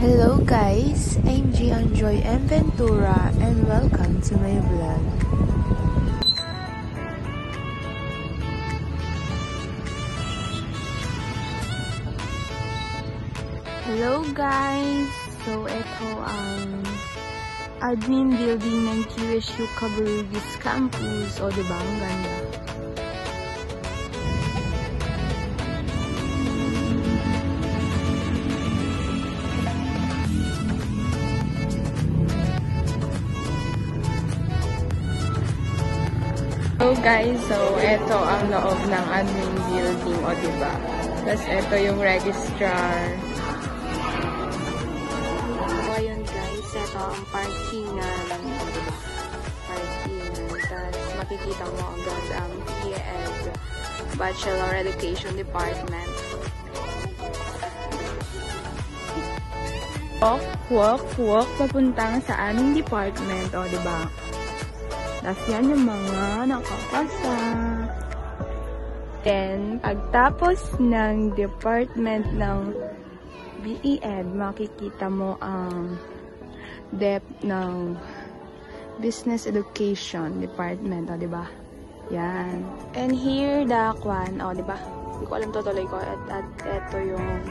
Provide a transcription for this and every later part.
Hello guys, I'm Gian Joy M. Ventura and welcome to my vlog. Hello guys! So ito ang admin building ng QSU Cabarugis Campus. O diba ang ganda? So guys, so ito ang loob ng admin building, o diba? Tapos ito yung registrar. So ayun guys, ito ang parkingan, o diba? Parkingan. Tapos makikita mo agad ang BEd, Bachelor Education Department. Walk, papuntang sa aming department, o diba? Tapos yan yung mga nakapasa. Then, pagtapos ng department ng BEd, makikita mo ang depth ng Business Education Department, o diba? Yan. And here, the kwan, o diba? Hindi ko alam tutuloy ko. At ito yung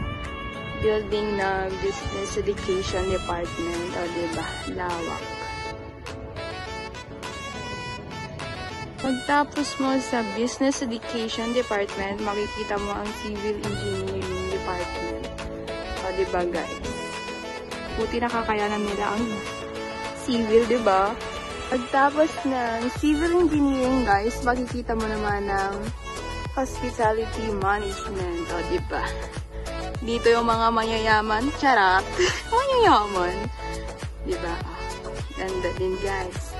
building ng Business Education Department, o diba? Lawak. Pagtapos mo sa Business Education Department, makikita mo ang Civil Engineering Department. O, diba guys? Buti nakakayanan nila ang civil, diba? Pagtapos ng Civil Engineering, guys, makikita mo naman ang Hospitality Management. O, diba? Dito yung mga manyayaman. Charot! Manyayaman. Diba? Ganda din, guys.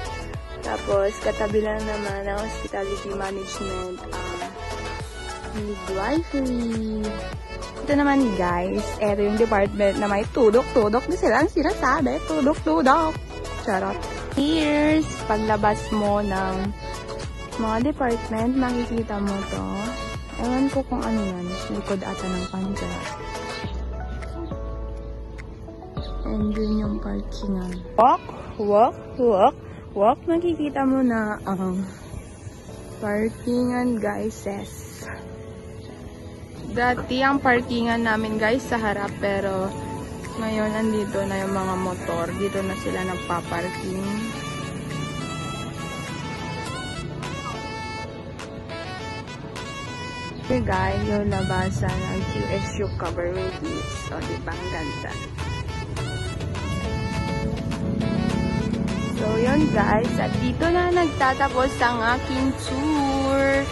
Tapos, katabi lang naman ng Hospitality Management midwifery. Ito naman guys, ito yung department na may tudok-tudok. Di sila ang sinasabi, tudok-tudok. Charot. Here's, paglabas mo ng mga department, makikita mo to. Ewan ko kung ano yan. Likod ata ng panja. And yun yung parkingan. Walk, makikita mo na ang parkingan guys. Dati ang parkingan namin guys sa harap, pero ngayon andito na yung mga motor. Dito na sila nagpa-parking. Okay guys, yung labasan ng QSU Cabarugis. O diba ang ganda? So, yun guys. At dito na nagtatapos ang aking tour.